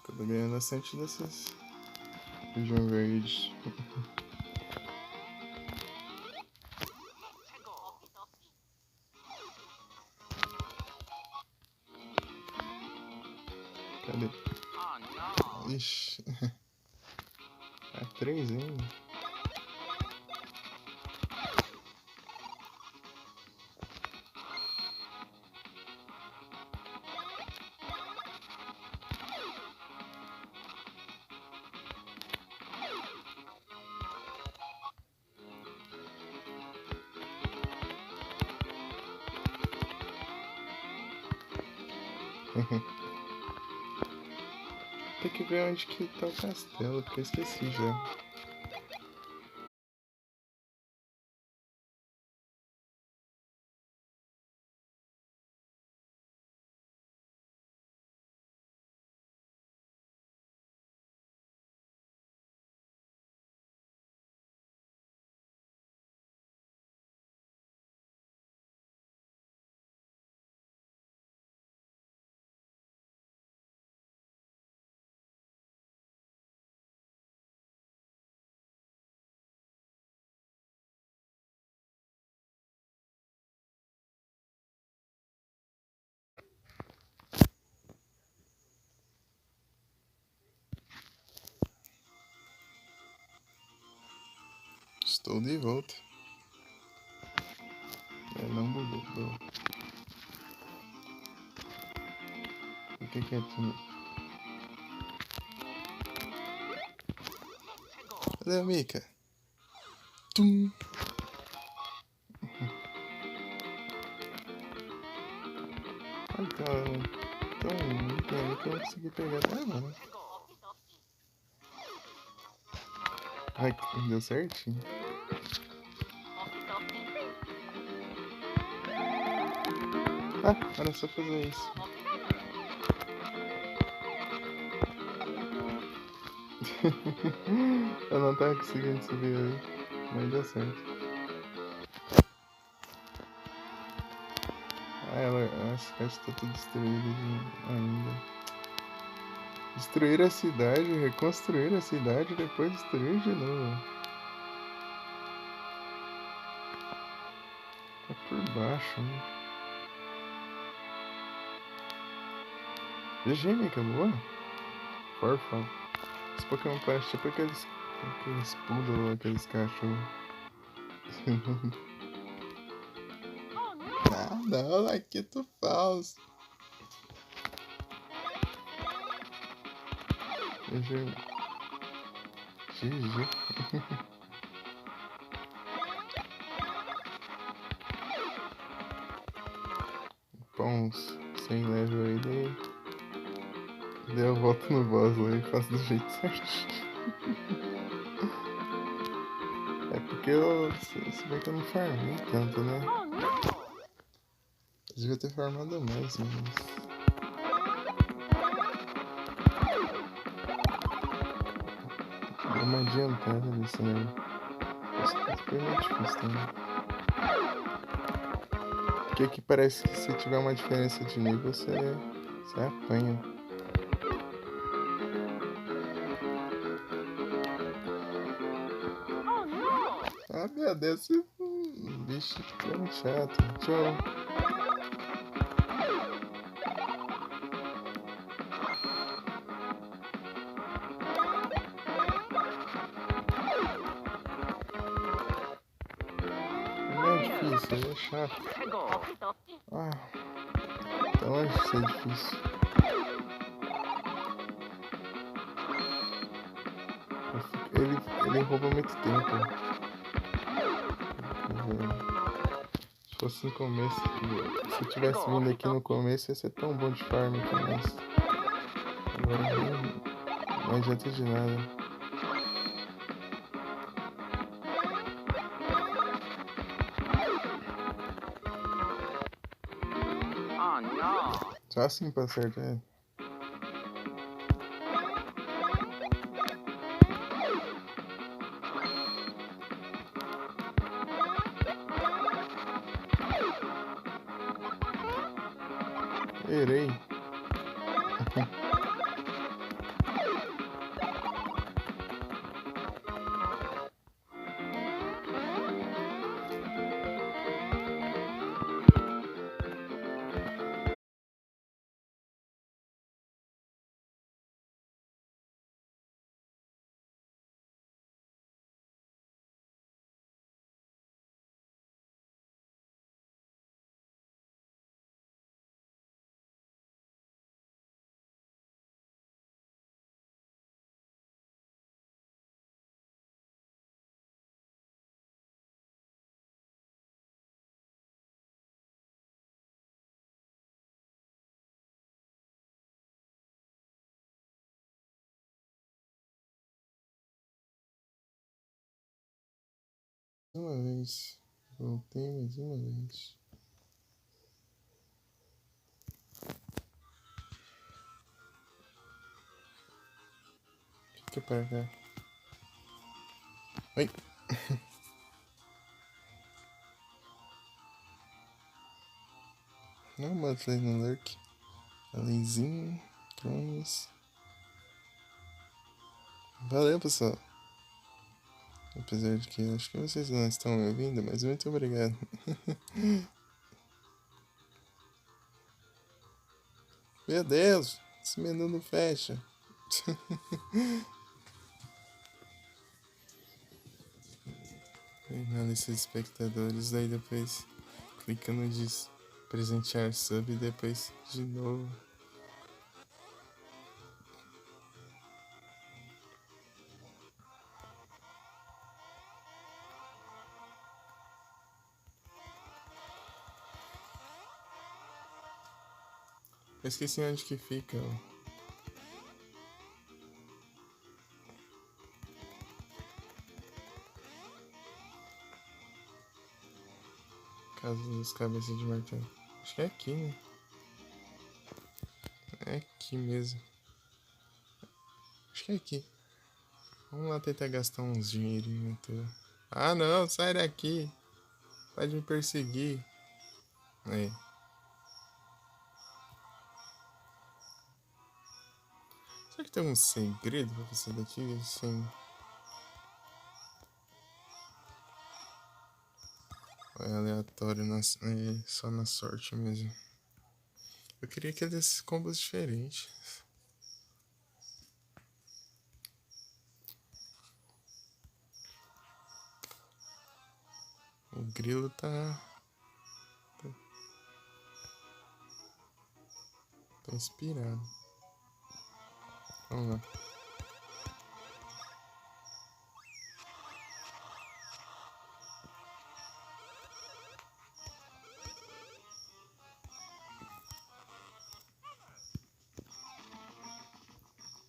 Speaker 1: Tô ganhando bastante dessas região verde. Cadê?
Speaker 2: Oh no.
Speaker 1: Ixi. É 3 ainda. Tem que ver onde que tá o castelo, porque eu esqueci já. Estou de volta. Não bugou. Fica quietinho. Cadê a Mika? Tum. Então, Mika, eu não consegui pegar até agora. Ai, deu certinho. Ah, era só fazer isso. Eu não tava conseguindo subir aí, mas deu certo. Ah, ela acho que tá tudo destruído ainda. Destruir a cidade, reconstruir a cidade e depois destruir de novo. Tá por baixo, né? GG, Mika, boa. Forfall. Esse Pokémon parece tipo aqueles poodle, aqueles cachorros. Ah, não, Laquito falso. GG. Bons 100 level aí, daí eu volto no boss lá e faço do jeito certinho. É porque se bem que eu não farmei tanto, né? Eu devia ter farmado mais, mas... Deu uma adiantada nisso, né? Isso foi muito difícil também. Porque aqui parece que se tiver uma diferença de nível, você apanha. Ah, meu Deus, esse bicho é muito chato. Tchau. Não é difícil, é chato. Ah, então longe de ser difícil. Ele rouba muito tempo. Se fosse no começo, se eu tivesse vindo aqui no começo, ia ser tão bom de farm aqui, mas agora não adianta de nada.
Speaker 2: Oh no.
Speaker 1: Só assim pra acertar. Errei. Uma vez. Voltei mais uma vez. Fica pra cá. Oi. Não, botei no lurk. Alenzinho. Tronos. Valeu, pessoal. Apesar de que acho que vocês não estão me ouvindo, mas muito obrigado. Meu Deus, esse menu não fecha. Na lista de espectadores, daí depois clica no diz presentear sub e depois de novo. Eu esqueci onde que fica. Casa dos cabeças de martelo. Acho que é aqui, né? É aqui mesmo. Acho que é aqui. Vamos lá tentar gastar uns dinheirinhos. Ah, não, sai daqui. Pode me perseguir. Aí. Será que tem um segredo pra você daqui? Assim. É aleatório, é só na sorte mesmo. Eu queria que desse combos diferentes. O grilo tá inspirado. Vamos lá.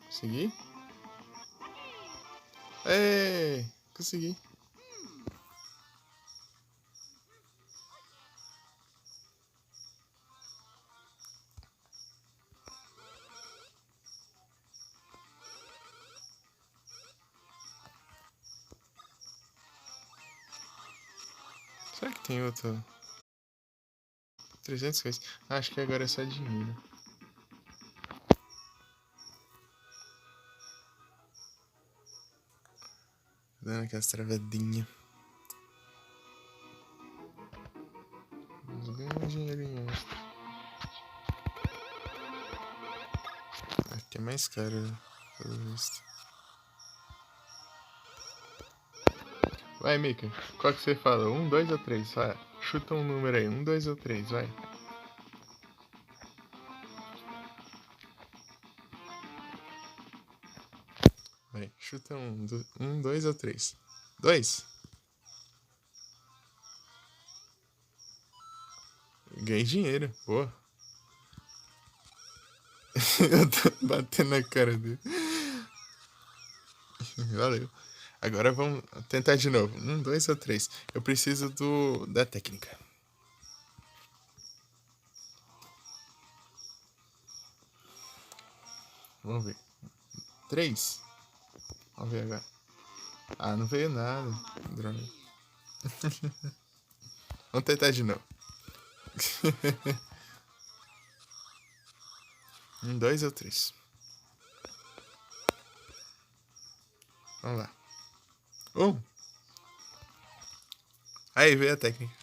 Speaker 1: Consegui? Ei, consegui. Será que tem outro? 300 coisas. Acho que agora é só dinheiro. Dando aquelas travadinhas. Vamos ganhar um dinheirinho extra. Aqui é mais caro, pelo visto. Vai, Mika. Qual que você fala? 1, 2 ou 3? Vai. Chuta um número aí. 1, 2 ou 3, vai. Vai. Chuta 1, 2 ou 3. 2. Ganhei dinheiro. Boa. Eu tô batendo na cara dele. Valeu. Agora vamos tentar de novo. 1, 2 ou 3. Eu preciso da técnica. Vamos ver. 3. Vamos ver agora. Ah, não veio nada. Droga. Vamos tentar de novo. 1, 2 ou 3. Vamos lá. 1. Aí veio a técnica.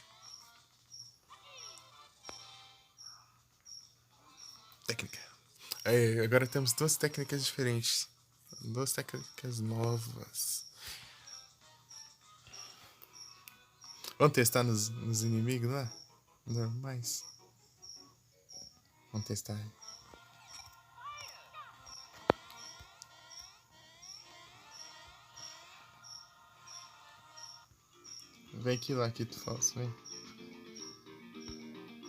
Speaker 1: Técnica. Aí, agora temos duas técnicas diferentes. Duas técnicas novas. Vamos testar nos inimigos lá? Normais. Vamos testar. Vem aqui, Laquito falso, vem.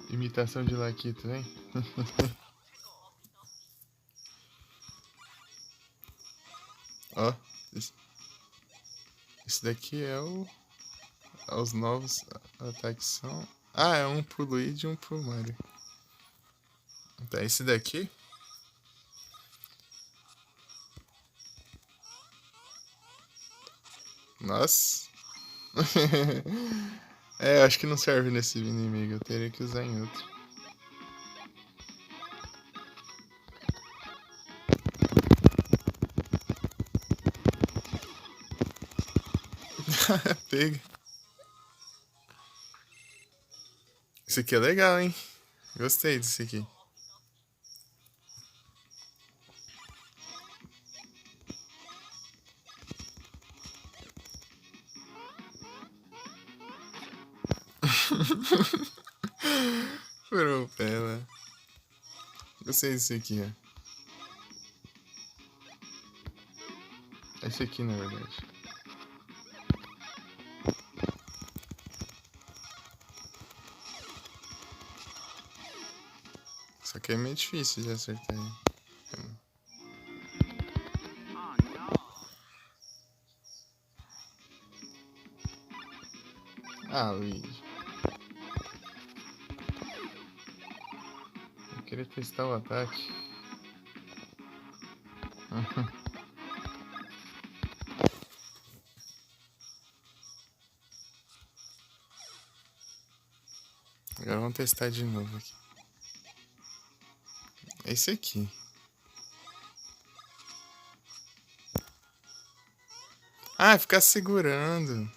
Speaker 1: Imitação de Laquito, vem. Ó. Esse daqui é o Os novos ataques são... Ah, é um pro Luigi e um pro Mario. Tá, esse daqui... Nossa. É, acho que não serve nesse inimigo. Eu teria que usar em outro. Pega. Isso aqui é legal, hein? Gostei disso aqui. Furou o pé, né? Gostei disso aqui, ó. Esse aqui, na verdade. Só que é meio difícil de acertar.
Speaker 2: Oh no.
Speaker 1: Ah, Luigi. Eu queria testar o ataque. Agora vamos testar de novo aqui. Esse aqui. Ah, ficar segurando.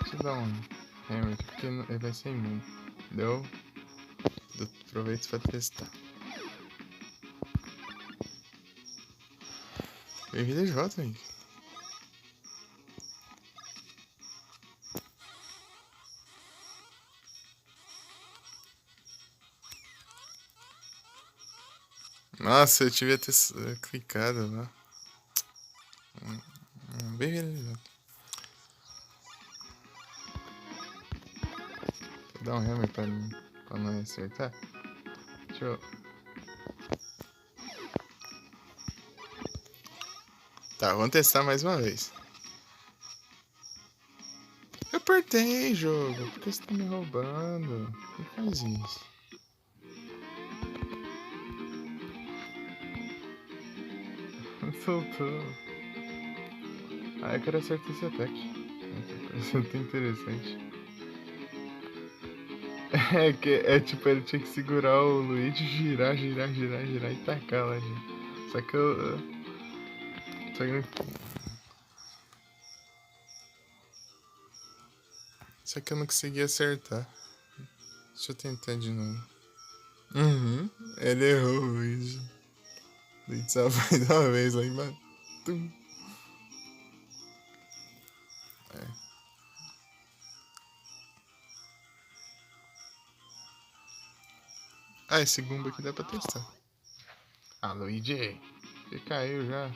Speaker 1: Deixa eu dar um hammer aqui, porque ele vai ser imune. Deu? Aproveito pra testar. Bem-vindo de volta, amigo. Nossa, eu devia ter clicado lá. Bem-vindo de volta. Vou dar um hammer pra não acertar. Deixa eu... Tá, vamos testar mais uma vez. Eu apertei, jogo. Por que você tá me roubando? Não faz isso. Soltou. Ah, eu quero acertar esse ataque. Parece muito interessante. É que é tipo, ele tinha que segurar o Luigi, girar e tacar lá, gente. Só que eu. Só que, só que eu não consegui acertar. Deixa eu tentar de novo. Uhum. Ele errou, Luigi. Luigi só vai dar uma vez lá embaixo. Tum. É. Ah, esse Goomba aqui dá pra testar. Ah, Luigi. Você caiu já.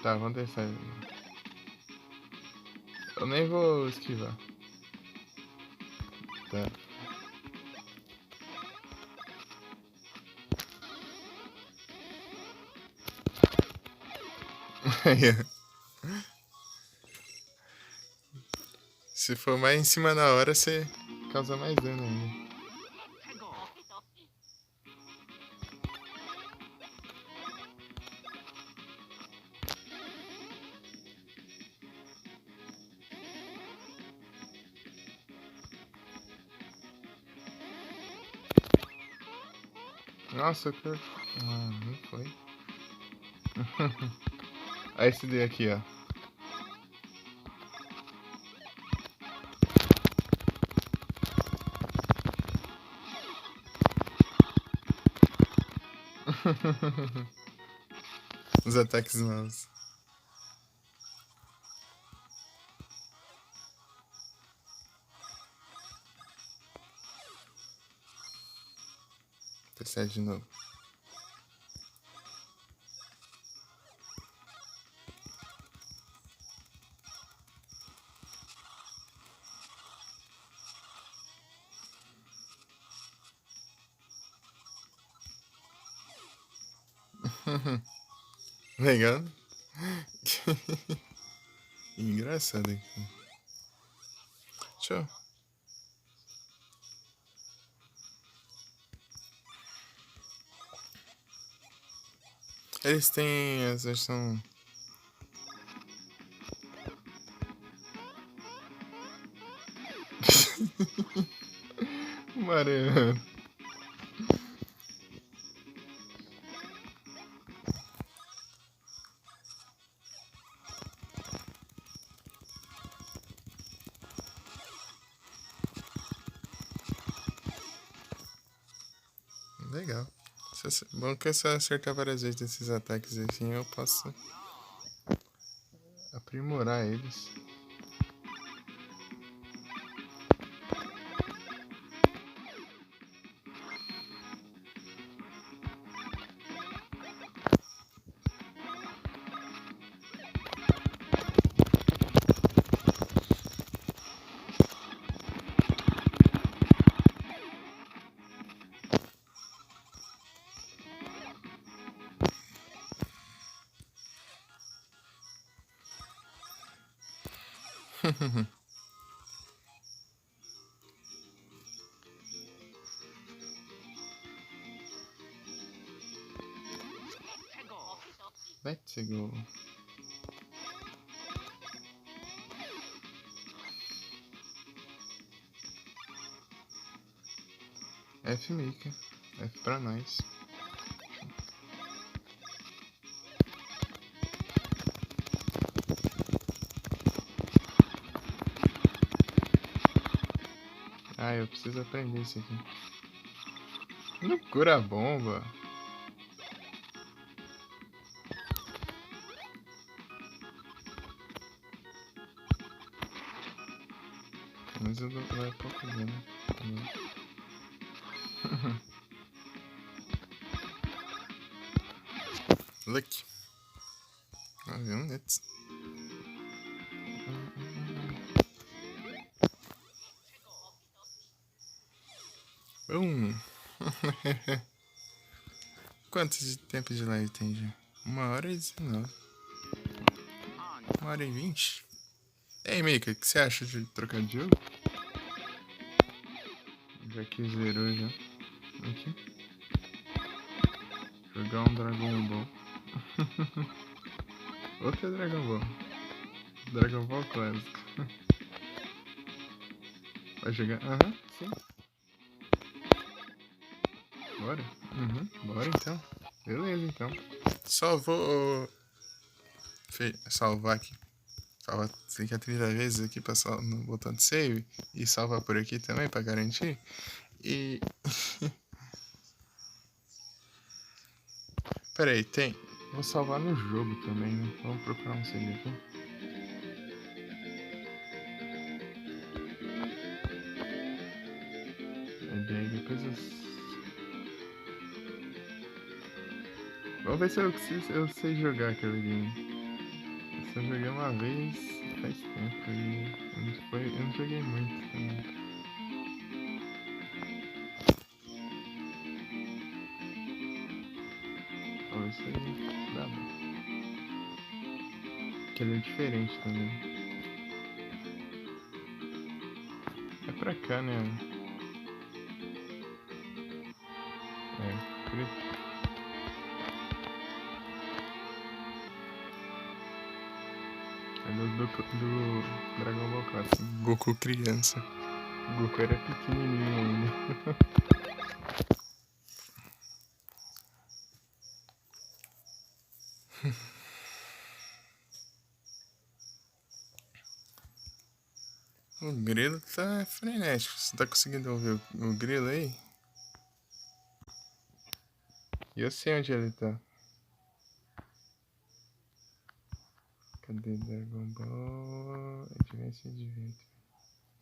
Speaker 1: Tá, vamos testar. Eu nem vou esquivar. Tá. Se for mais em cima da hora, você causa mais dano ainda. Nossa, que... Ah, não foi. Aí esse daí aqui, ó. Os ataques novos. Testar de novo. Legal. Engraçado aqui. Show. Eles têm as versão. Maranhão. Legal. Bom que se eu acertar várias vezes desses ataques assim, eu posso aprimorar eles. Let's go. F Maker. F pra nós. Ah, eu preciso aprender isso aqui. Loucura bomba. Mas eu não é pouco bem, né? Look. Units. Boom. Quanto de tempo de live tem já? 1h19. 1h20. Ei, Mika, o que você acha de trocar de jogo? Já que zerou já. Aqui. Jogar um Dragon Ball. Outro Dragon Ball. Dragon Ball clássico. Vai jogar? Aham, sim. Bora? Bora então. Beleza então. Só vou salvar aqui. Salvar 30 vezes aqui pra no botão de save. E salvar por aqui também pra garantir. E. Pera aí, tem. Vou salvar no jogo também, né? Vamos procurar um save aqui. Aí depois vamos ver se eu sei jogar aquele game. Eu joguei uma vez faz tempo e eu não joguei muito também. Ó, isso aí dá bom. Que ele é diferente também. É pra cá, né? É, preto. É do Dragon Ball Clássico. Goku criança. Goku era pequenininho ainda. O grilo tá frenético. Você tá conseguindo ouvir o grilo aí? E eu sei onde ele tá. Cadê Dragon Ball? Advance Adventure.